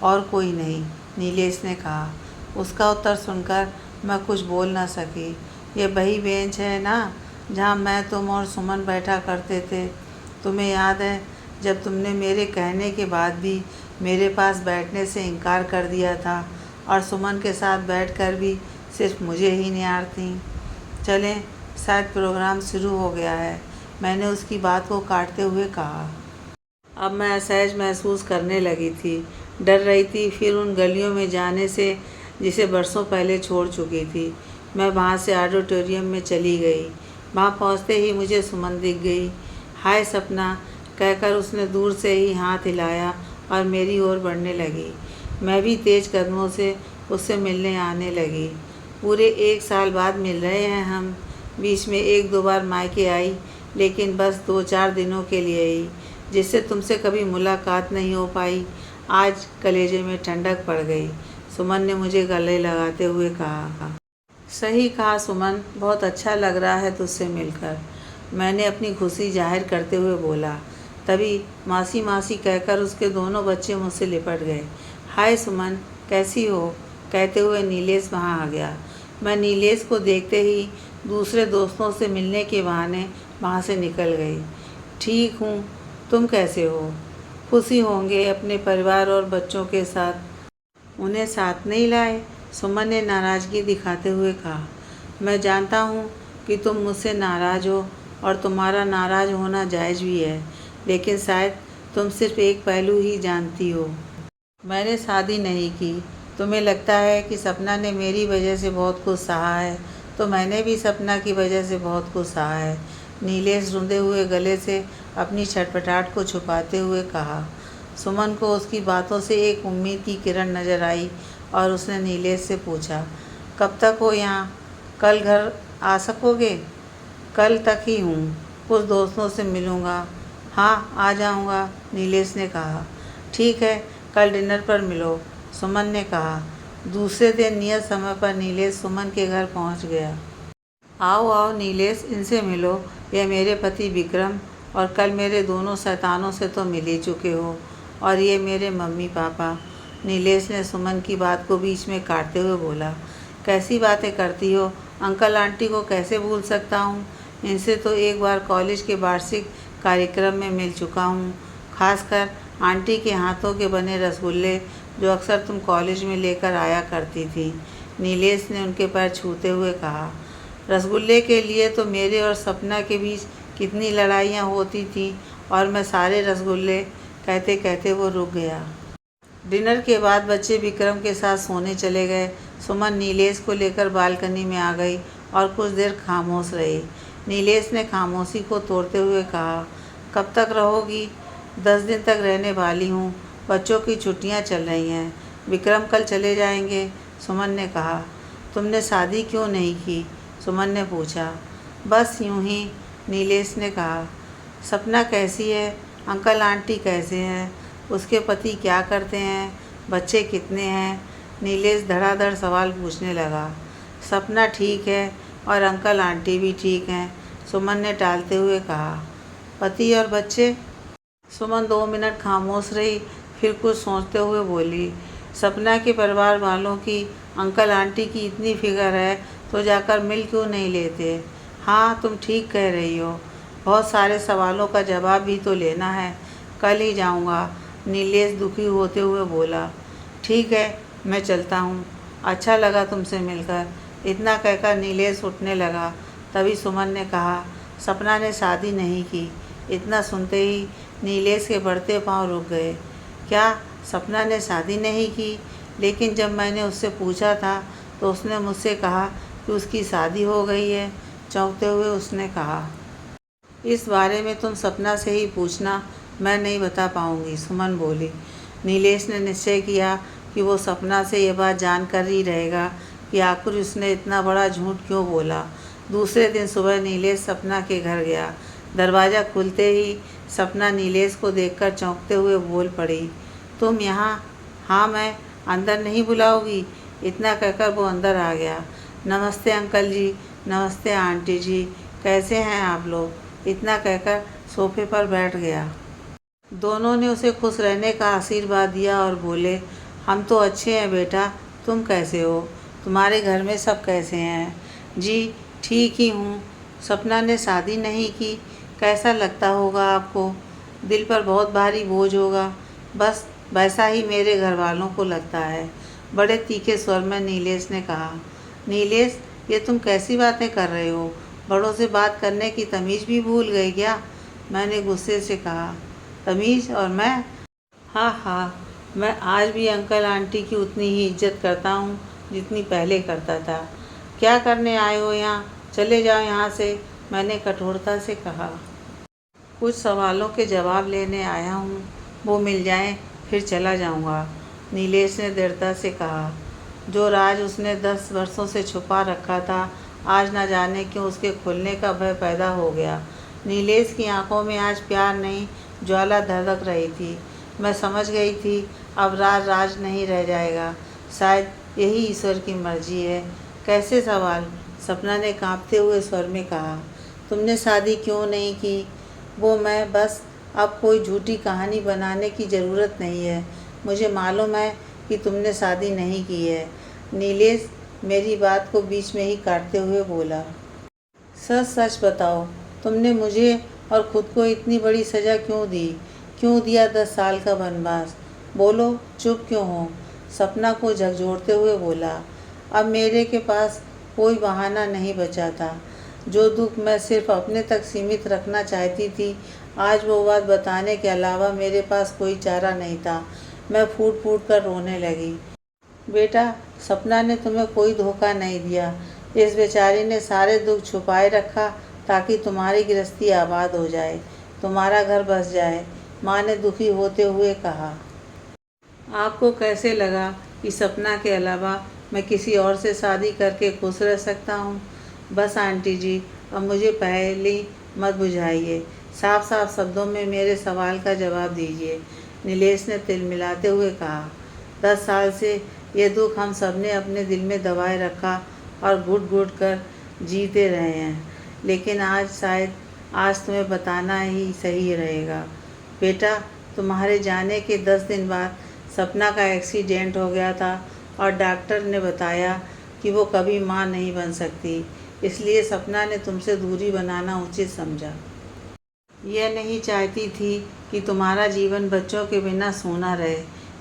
और कोई नहीं, नीलेश ने कहा। उसका उत्तर सुनकर मैं कुछ बोल ना सकी। ये वही बेंच है ना, जहाँ मैं, तुम और सुमन बैठा करते थे। तुम्हें याद है जब तुमने मेरे कहने के बाद भी मेरे पास बैठने से इनकार कर दिया था और सुमन के साथ बैठकर भी सिर्फ मुझे ही निहारती? चलें, शायद प्रोग्राम शुरू हो गया है, मैंने उसकी बात को काटते हुए कहा। अब मैं असहज महसूस करने लगी थी। डर रही थी फिर उन गलियों में जाने से जिसे बरसों पहले छोड़ चुकी थी। मैं वहाँ से ऑडिटोरियम में चली गई। वहाँ पहुँचते ही मुझे सुमन दिख गई। हाय सपना, कहकर उसने दूर से ही हाथ हिलाया और मेरी ओर बढ़ने लगी। मैं भी तेज कदमों से उससे मिलने आने लगी। पूरे 1 साल बाद मिल रहे हैं हम। बीच में 1-2 बार मायके आई, लेकिन बस 2-4 दिनों के लिए ही, जिससे तुमसे कभी मुलाकात नहीं हो पाई। आज कलेजे में ठंडक पड़ गई, सुमन ने मुझे गले लगाते हुए कहा। सही कहा सुमन, बहुत अच्छा लग रहा है तुझसे मिलकर, मैंने अपनी खुशी जाहिर करते हुए बोला। तभी मासी मासी कहकर उसके दोनों बच्चे मुझसे लिपट गए। हाय सुमन, कैसी हो? कहते हुए नीलेश वहाँ आ गया। मैं नीलेश को देखते ही दूसरे दोस्तों से मिलने के बहाने वहाँ से निकल गई। ठीक हूँ, तुम कैसे हो? खुशी होंगे अपने परिवार और बच्चों के साथ, उन्हें साथ नहीं लाए? सुमन ने नाराज़गी दिखाते हुए कहा। मैं जानता हूँ कि तुम मुझसे नाराज़ हो और तुम्हारा नाराज़ होना जायज़ भी है, लेकिन शायद तुम सिर्फ एक पहलू ही जानती हो। मैंने शादी नहीं की। तुम्हें लगता है कि सपना ने मेरी वजह से बहुत कुछ सहा है, तो मैंने भी सपना की वजह से बहुत कुछ सहा है, नीलेश रुंधे हुए गले से अपनी छटपटाहट को छुपाते हुए कहा। सुमन को उसकी बातों से एक उम्मीद की किरण नज़र आई और उसने नीलेश से पूछा, कब तक हो यहाँ? कल घर आ सकोगे? कल तक ही हूँ, कुछ दोस्तों से मिलूँगा। हाँ, आ जाऊँगा, नीलेश ने कहा। ठीक है, कल डिनर पर मिलो, सुमन ने कहा। दूसरे दिन नियत समय पर नीलेश सुमन के घर पहुँच गया। आओ आओ नीलेश, इनसे मिलो, ये मेरे पति विक्रम, और कल मेरे दोनों शैतानों से तो मिल ही चुके हो, और ये मेरे मम्मी पापा। नीलेश ने सुमन की बात को बीच में काटते हुए बोला। कैसी बातें करती हो? अंकल आंटी को कैसे भूल सकता हूँ? इनसे तो एक बार कॉलेज के वार्षिक कार्यक्रम में मिल चुका हूँ, खासकर आंटी के हाथों के बने रसगुल्ले जो अक्सर तुम कॉलेज में लेकर आया करती थी, नीलेश ने उनके पैर छूते हुए कहा। रसगुल्ले के लिए तो मेरे और सपना के बीच कितनी लड़ाइयाँ होती थीं, और मैं सारे रसगुल्ले, कहते कहते वो रुक गया। डिनर के बाद बच्चे विक्रम के साथ सोने चले गए। सुमन नीलेश को लेकर बालकनी में आ गई और कुछ देर खामोश रही। नीलेश ने खामोशी को तोड़ते हुए कहा, कब तक रहोगी? 10 दिन तक रहने वाली हूँ, बच्चों की छुट्टियाँ चल रही हैं। विक्रम कल चले जाएंगे, सुमन ने कहा। तुमने शादी क्यों नहीं की? सुमन ने पूछा। बस यूँ ही, नीलेश ने कहा। सपना कैसी है? अंकल आंटी कैसे हैं? उसके पति क्या करते हैं, बच्चे कितने हैं? नीलेश धड़ाधड़ सवाल पूछने लगा। सपना ठीक है और अंकल आंटी भी ठीक हैं, सुमन ने टालते हुए कहा। पति और बच्चे? सुमन 2 मिनट खामोश रही, फिर कुछ सोचते हुए बोली। सपना के परिवार वालों की अंकल आंटी की इतनी फिक्र है तो जाकर मिल क्यों नहीं लेते? हाँ, तुम ठीक कह रही हो, बहुत सारे सवालों का जवाब भी तो लेना है। कल ही जाऊँगा, नीलेश दुखी होते हुए बोला। ठीक है, मैं चलता हूँ, अच्छा लगा तुमसे मिलकर। इतना कहकर नीलेश उठने लगा। तभी सुमन ने कहा, सपना ने शादी नहीं की। इतना सुनते ही नीलेश के बढ़ते पाँव रुक गए। क्या सपना ने शादी नहीं की? लेकिन जब मैंने उससे पूछा था तो उसने मुझसे कहा कि उसकी शादी हो गई है। चौंकते हुए उसने कहा, इस बारे में तुम सपना से ही पूछना, मैं नहीं बता पाऊंगी, सुमन बोली। नीलेश ने निश्चय किया कि वो सपना से ये बात जानकर ही रहेगा कि आखिर उसने इतना बड़ा झूठ क्यों बोला। दूसरे दिन सुबह नीलेश सपना के घर गया। दरवाज़ा खुलते ही सपना नीलेश को देखकर चौंकते हुए बोल पड़ी, तुम यहाँ? हाँ, मैं। अंदर नहीं बुलाओगी? इतना कहकर वो अंदर आ गया। नमस्ते अंकल जी, नमस्ते आंटी जी, कैसे हैं आप लोग? इतना कहकर सोफे पर बैठ गया। दोनों ने उसे खुश रहने का आशीर्वाद दिया और बोले, हम तो अच्छे हैं बेटा, तुम कैसे हो? तुम्हारे घर में सब कैसे हैं? जी ठीक ही हूँ। सपना ने शादी नहीं की, कैसा लगता होगा आपको? दिल पर बहुत भारी बोझ होगा। बस वैसा ही मेरे घर वालों को लगता है, बड़े तीखे स्वर में नीलेश ने कहा। नीलेश, ये तुम कैसी बातें कर रहे हो? बड़ों से बात करने की तमीज़ भी भूल गए क्या? मैंने गुस्से से कहा। तमीज़? और मैं? हाँ हाँ, मैं आज भी अंकल आंटी की उतनी ही इज्जत करता हूँ जितनी पहले करता था। क्या करने आए हो यहाँ? चले जाओ यहाँ से, मैंने कठोरता से कहा। कुछ सवालों के जवाब लेने आया हूँ, वो मिल जाएं फिर चला जाऊँगा, नीलेश ने दृढ़ता से कहा। जो राज उसने 10 वर्षों से छुपा रखा था, आज न जाने क्यों उसके खुलने का भय पैदा हो गया। नीलेश की आंखों में आज प्यार नहीं, ज्वाला धधक रही थी। मैं समझ गई थी अब राज राज नहीं रह जाएगा। शायद यही ईश्वर की मर्जी है। कैसे सवाल? सपना ने कांपते हुए स्वर में कहा। तुमने शादी क्यों नहीं की? वो मैं बस अब कोई झूठी कहानी बनाने की ज़रूरत नहीं है। मुझे मालूम है कि तुमने शादी नहीं की है, नीलेश मेरी बात को बीच में ही काटते हुए बोला। सच सच बताओ, तुमने मुझे और खुद को इतनी बड़ी सज़ा क्यों दी? क्यों दिया 10 साल का वनवास? बोलो, चुप क्यों हो? सपना को झकझोरते हुए बोला। अब मेरे के पास कोई बहाना नहीं बचा था। जो दुख मैं सिर्फ अपने तक सीमित रखना चाहती थी, आज वो बात बताने के अलावा मेरे पास कोई चारा नहीं था। मैं फूट फूट कर रोने लगी। बेटा, सपना ने तुम्हें कोई धोखा नहीं दिया। इस बेचारी ने सारे दुख छुपाए रखा ताकि तुम्हारी गृहस्थी आबाद हो जाए, तुम्हारा घर बस जाए, माँ ने दुखी होते हुए कहा। आपको कैसे लगा कि सपना के अलावा मैं किसी और से शादी करके खुश रह सकता हूँ? बस आंटी जी, अब मुझे पहली मत बुझाइए, साफ साफ शब्दों में मेरे सवाल का जवाब दीजिए, नीलेश ने तिलमिलाते हुए कहा। 10 साल से ये दुख हम सब ने अपने दिल में दबाए रखा और घुट घुट कर जीते रहे हैं, लेकिन आज तुम्हें बताना ही सही रहेगा। बेटा, तुम्हारे जाने के 10 दिन बाद सपना का एक्सीडेंट हो गया था और डॉक्टर ने बताया कि वो कभी माँ नहीं बन सकती, इसलिए सपना ने तुमसे दूरी बनाना उचित समझा। यह नहीं चाहती थी कि तुम्हारा जीवन बच्चों के बिना सूना रहे।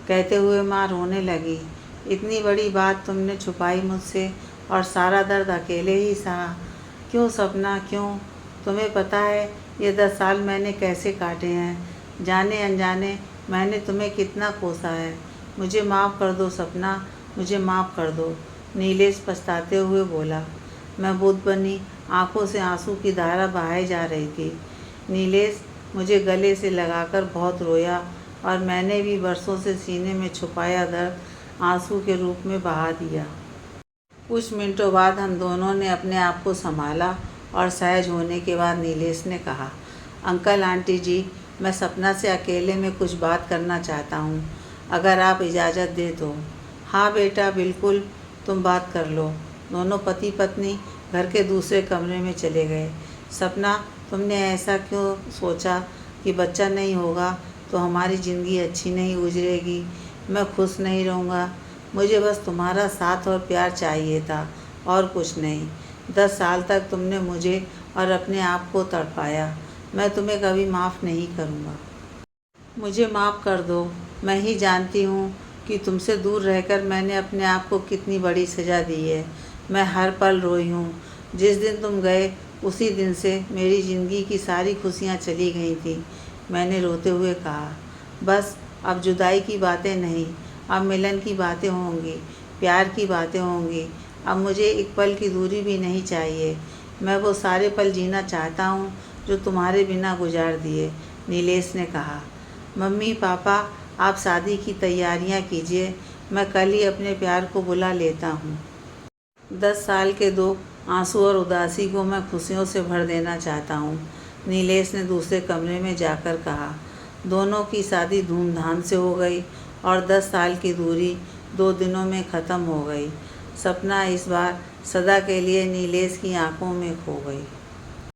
कहते हुए माँ रोने लगी। इतनी बड़ी बात तुमने छुपाई मुझसे और सारा दर्द अकेले ही सहा। क्यों सपना, क्यों? तुम्हें पता है ये 10 साल मैंने कैसे काटे हैं? जाने अनजाने मैंने तुम्हें कितना कोसा है। मुझे माफ़ कर दो सपना, मुझे माफ़ कर दो, नीलेश पछताते हुए बोला। मैं बुद्ध बनी, आंखों से आंसू की धारा बहाई जा रही थी। नीलेश मुझे गले से लगाकर बहुत रोया और मैंने भी बरसों से सीने में छुपाया दर्द आंसू के रूप में बहा दिया। कुछ मिनटों बाद हम दोनों ने अपने आप को संभाला और सहज होने के बाद नीलेश ने कहा, अंकल आंटी जी, मैं सपना से अकेले में कुछ बात करना चाहता हूँ, अगर आप इजाज़त दे तो। हाँ बेटा, बिल्कुल, तुम बात कर लो। दोनों पति पत्नी घर के दूसरे कमरे में चले गए। सपना, तुमने ऐसा क्यों सोचा कि बच्चा नहीं होगा तो हमारी ज़िंदगी अच्छी नहीं गुजरेगी, मैं खुश नहीं रहूँगा। मुझे बस तुम्हारा साथ और प्यार चाहिए था और कुछ नहीं। 10 साल तक तुमने मुझे और अपने आप को तड़पाया। मैं तुम्हें कभी माफ़ नहीं करूँगा। मुझे माफ़ कर दो। मैं ही जानती हूँ कि तुमसे दूर रहकर मैंने अपने आप को कितनी बड़ी सज़ा दी है। मैं हर पल रोई हूँ। जिस दिन तुम गए उसी दिन से मेरी ज़िंदगी की सारी खुशियाँ चली गई थी। मैंने रोते हुए कहा, बस अब जुदाई की बातें नहीं, अब मिलन की बातें होंगी, प्यार की बातें होंगी। अब मुझे एक पल की दूरी भी नहीं चाहिए। मैं वो सारे पल जीना चाहता हूँ जो तुम्हारे बिना गुजार दिए। नीलेश ने कहा। मम्मी पापा, आप शादी की तैयारियाँ कीजिए, मैं कल ही अपने प्यार को बुला लेता हूँ। 10 साल के दुख, आंसू और उदासी को मैं खुशियों से भर देना चाहता हूँ, नीलेश ने दूसरे कमरे में जाकर कहा। दोनों की शादी धूमधाम से हो गई और 10 साल की दूरी 2 दिनों में ख़त्म हो गई। सपना इस बार सदा के लिए नीलेश की आंखों में खो गई।